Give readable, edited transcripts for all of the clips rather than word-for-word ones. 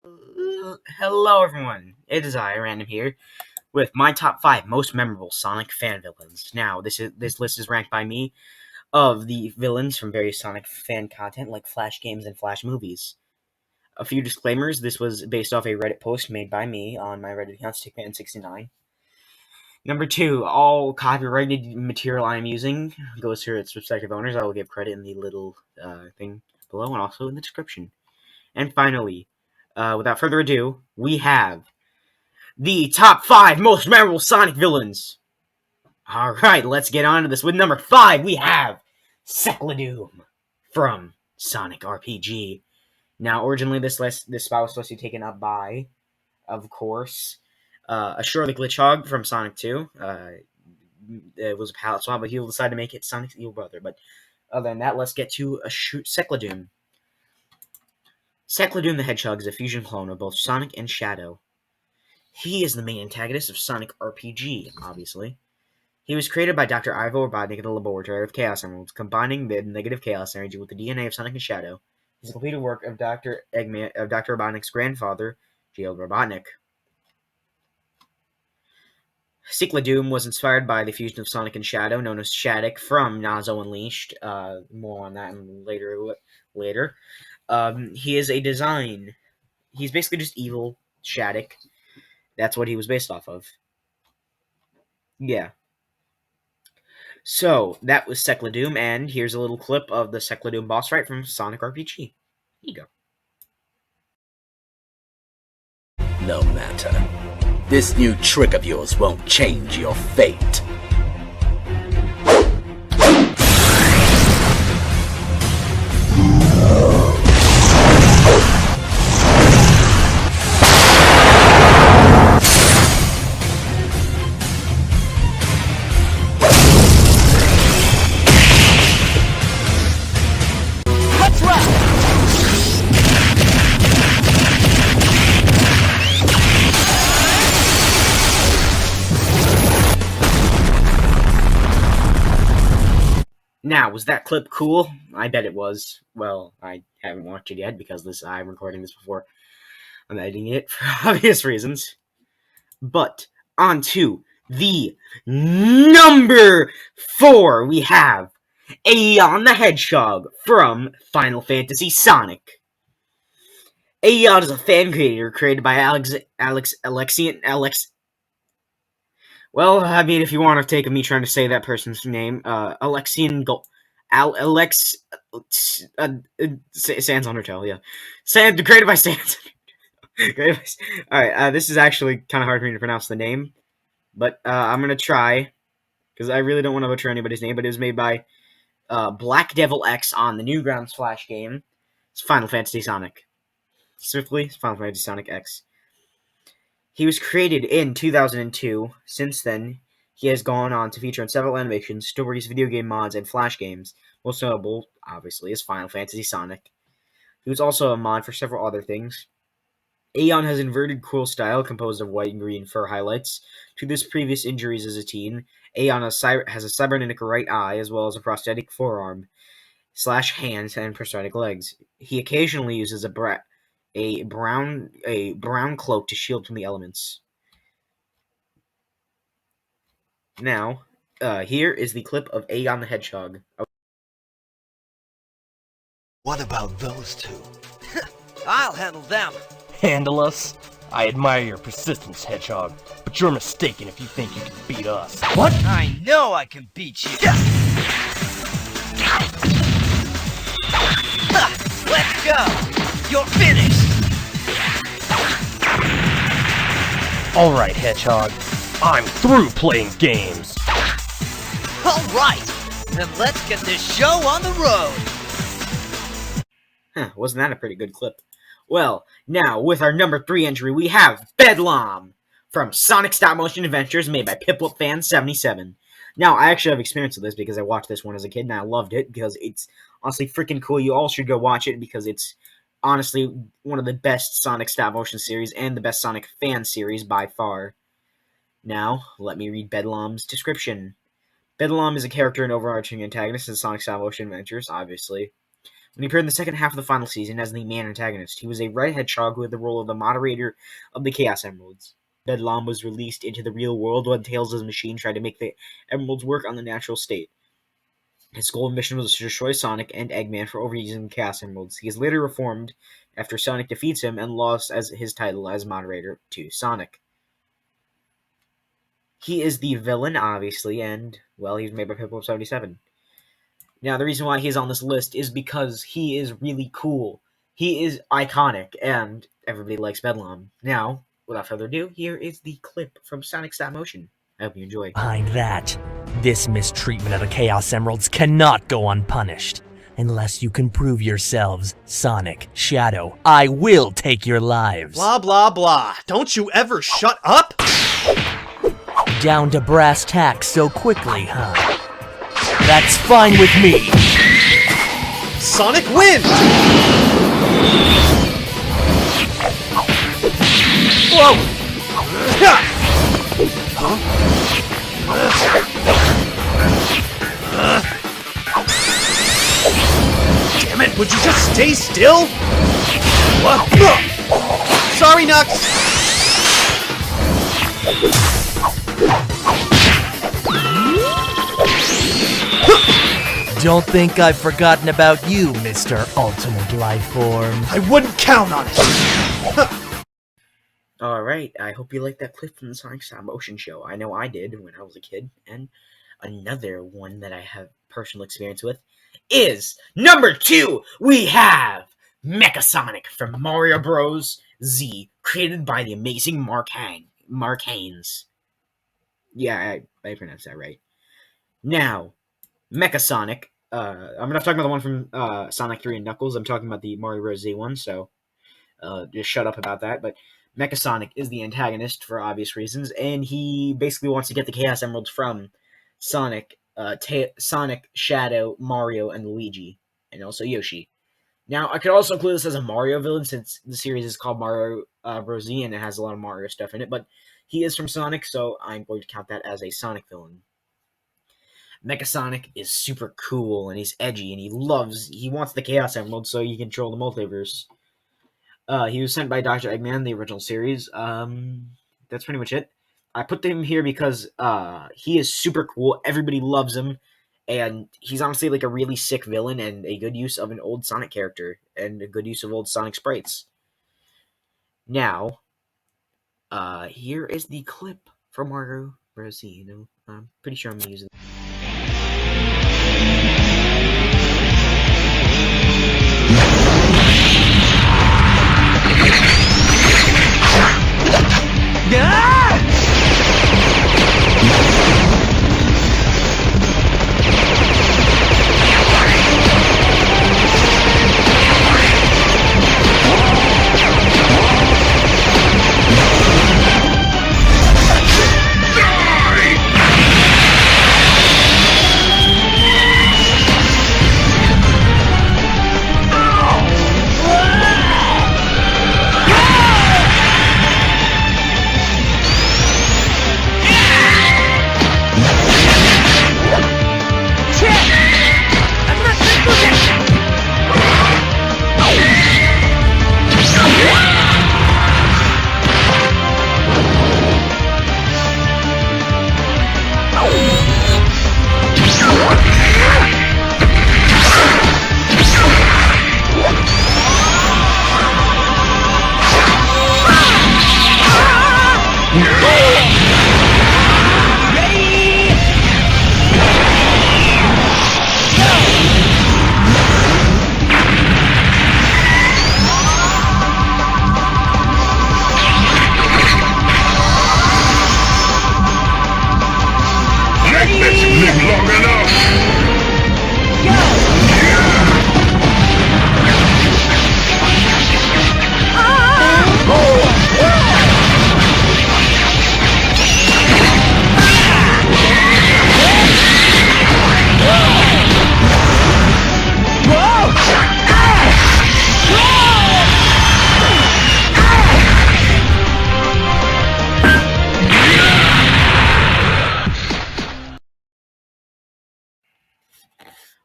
Hello, everyone. It is I, Random here, with my top 5 most memorable Sonic fan villains. Now, this list is ranked by me of the villains from various Sonic fan content like Flash games and Flash movies. A few disclaimers: this was based off a Reddit post made by me on my Reddit account, Stickman69. Number 2, all copyrighted material I am using goes to its respective owners. I will give credit in the little thing below and also in the description. And finally, without further ado, we have the top 5 most memorable Sonic villains. Alright, let's get on to this. With number 5, we have Secladoom from Sonic RPG. Now, originally, this spot was supposed to be taken up by, of course, Assure the Glitchhog from Sonic 2. It was a palette swap, but he'll decide to make it Sonic's evil brother. But other than that, let's get to Secladoom. Secladoom the Hedgehog is a fusion clone of both Sonic and Shadow. He is the main antagonist of Sonic RPG, obviously. He was created by Dr. Ivo Robotnik in the laboratory of Chaos Emeralds, combining the negative Chaos energy with the DNA of Sonic and Shadow. He's a completed work of Dr. Robotnik's grandfather, J.L. Robotnik. Secladoom was inspired by the fusion of Sonic and Shadow, known as Shattuck, from Nazo Unleashed. More on that later. He is a design. He's basically just evil Shattuck. That's what he was based off of. Yeah. So, that was Secladoom, and here's a little clip of the Secladoom boss fight from Sonic RPG. Here you go. No matter. This new trick of yours won't change your fate. Now, was that clip cool? I bet it was. Well, I haven't watched it yet because I'm recording this before I'm editing it for obvious reasons. But, on to the number 4, we have Aeon the Hedgehog from Final Fantasy Sonic. Aeon is a fan creator created by Well, I mean, if you want to take me trying to say that person's name, Alexian Sans Undertale, yeah. Created by Sans. Alright, this is actually kind of hard for me to pronounce the name, but I'm going to try, because I really don't want to butcher anybody's name, but it was made by Black Devil X on the Newgrounds Flash game. It's Final Fantasy Sonic. Specifically, it's Final Fantasy Sonic X. He was created in 2002. Since then, he has gone on to feature in several animations, stories, video game mods, and Flash games. Most notable, obviously, is Final Fantasy Sonic. He was also a mod for several other things. Aeon has inverted cool style composed of white and green fur highlights. To his previous injuries as a teen, Aeon has a cybernetic right eye as well as a prosthetic forearm, / hands, and prosthetic legs. He occasionally uses a brown cloak to shield from the elements. Now, here is the clip of Aeon the Hedgehog. What about those two? I'll handle them. Handle us? I admire your persistence, Hedgehog, but you're mistaken if you think you can beat us. What? I know I can beat you. Let's go. You're finished. Alright, Hedgehog. I'm through playing games. Alright, then let's get this show on the road. Wasn't that a pretty good clip? Well, now, with our number 3 entry, we have Bedlam from Sonic Stop Motion Adventures, made by PipLipFan77. Now, I actually have experience with this because I watched this one as a kid, and I loved it because it's honestly freaking cool. You all should go watch it because it's honestly one of the best Sonic Stop Motion series and the best Sonic fan series by far. Now, let me read Bedlam's description. Bedlam is a character and overarching antagonist in Sonic Stop Motion Adventures, obviously. When he appeared in the second half of the final season as the main antagonist, he was a red hedgehog who had the role of the moderator of the Chaos Emeralds. Bedlam was released into the real world when Tails' machine tried to make the emeralds work on the natural state. His goal and mission was to destroy Sonic and Eggman for overusing the Chaos Emeralds. He is later reformed after Sonic defeats him and lost as his title as moderator to Sonic. He is the villain, obviously, and, well, he's made by Pip-Bob77. Now, the reason why he's on this list is because he is really cool. He is iconic, and everybody likes Bedlam. Now, without further ado, here is the clip from Sonic Stop Motion. I hope you enjoy. Behind that, this mistreatment of the Chaos Emeralds cannot go unpunished. Unless you can prove yourselves, Sonic, Shadow, I will take your lives. Blah, blah, blah. Don't you ever shut up? Down to brass tacks so quickly, huh? That's fine with me. Sonic wins! Whoa! Damn it, would you just stay still? Sorry, Nux! Don't think I've forgotten about you, Mr. Ultimate Lifeform. I wouldn't count on it! Alright, I hope you liked that clip from the Sonic Stop Motion show. I know I did when I was a kid, and another one that I have personal experience with is number 2. We have Mecha Sonic from Mario Bros. Z, created by the amazing Mark Haynes. Yeah, I pronounced that right. Now, Mecha Sonic. I'm not talking about the one from Sonic 3 and Knuckles. I'm talking about the Mario Bros. Z one, so just shut up about that. But Mecha Sonic is the antagonist for obvious reasons, and he basically wants to get the Chaos Emeralds from Sonic, Sonic, Shadow, Mario, and Luigi, and also Yoshi. Now, I could also include this as a Mario villain, since the series is called Mario Bros. Z, and it has a lot of Mario stuff in it, but he is from Sonic, so I'm going to count that as a Sonic villain. Mecha Sonic is super cool, and he's edgy, and he wants the Chaos Emerald so he can control the multiverse. He was sent by Dr. Eggman in the original series. That's pretty much it. I put him here because he is super cool, everybody loves him, and he's honestly like a really sick villain and a good use of an old Sonic character, and a good use of old Sonic sprites. Now, here is the clip from Mario Bros. Z. I'm pretty sure I'm going to use it.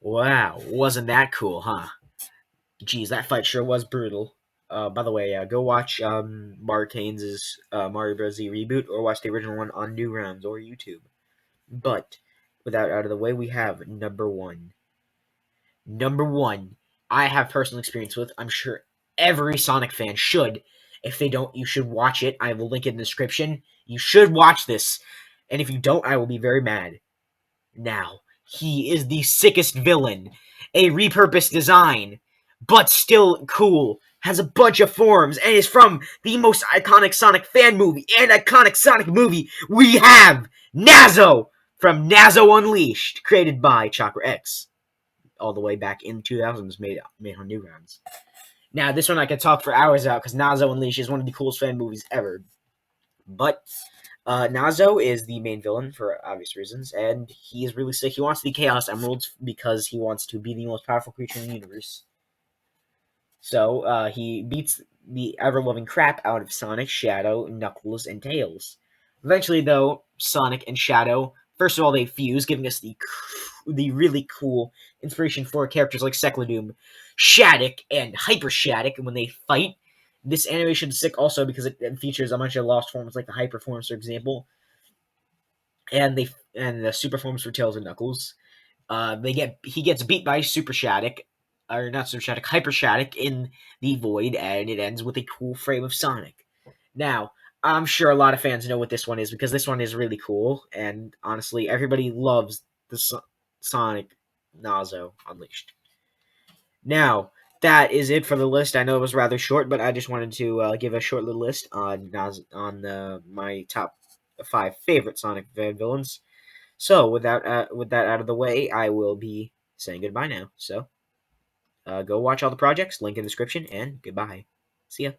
Wow, wasn't that cool, huh? Geez, that fight sure was brutal. By the way, go watch Martane's Mario Bros. Z reboot, or watch the original one on Newgrounds or YouTube. But without out of the way, we have number one. Number one, I have personal experience with. I'm sure every Sonic fan should. If they don't, you should watch it. I will link it in the description. You should watch this. And if you don't, I will be very mad. Now, he is the sickest villain. A repurposed design, but still cool. Has a bunch of forms, and is from the most iconic Sonic fan movie and iconic Sonic movie we have. Nazo! From Nazo Unleashed, created by Chakra X. All the way back in 2000s, made on Newgrounds. Now, this one I could talk for hours about, because Nazo Unleashed is one of the coolest fan movies ever. But Nazo is the main villain for obvious reasons, and he is really sick. He wants the Chaos Emeralds because he wants to be the most powerful creature in the universe. So he beats the ever-loving crap out of Sonic, Shadow, Knuckles, and Tails. Eventually, though, Sonic and Shadow, first of all, they fuse, giving us the really cool inspiration for characters like Secladoom, Shattuck, and Hyper Shattuck when they fight. This animation is sick also because it features a bunch of lost forms like the Hyper forms, for example, and the Super forms for Tails and Knuckles. He gets beat by Super Shattuck, or not Super Shattuck, Hyper Shattuck in the Void, and it ends with a cool frame of Sonic. Now, I'm sure a lot of fans know what this one is because this one is really cool, and honestly, everybody loves the Sonic Nazo Unleashed. Now, that is it for the list. I know it was rather short, but I just wanted to give a short little list on my top 5 favorite Sonic villains. So, with that out of the way, I will be saying goodbye now. So, go watch all the projects, link in the description, and goodbye. See ya.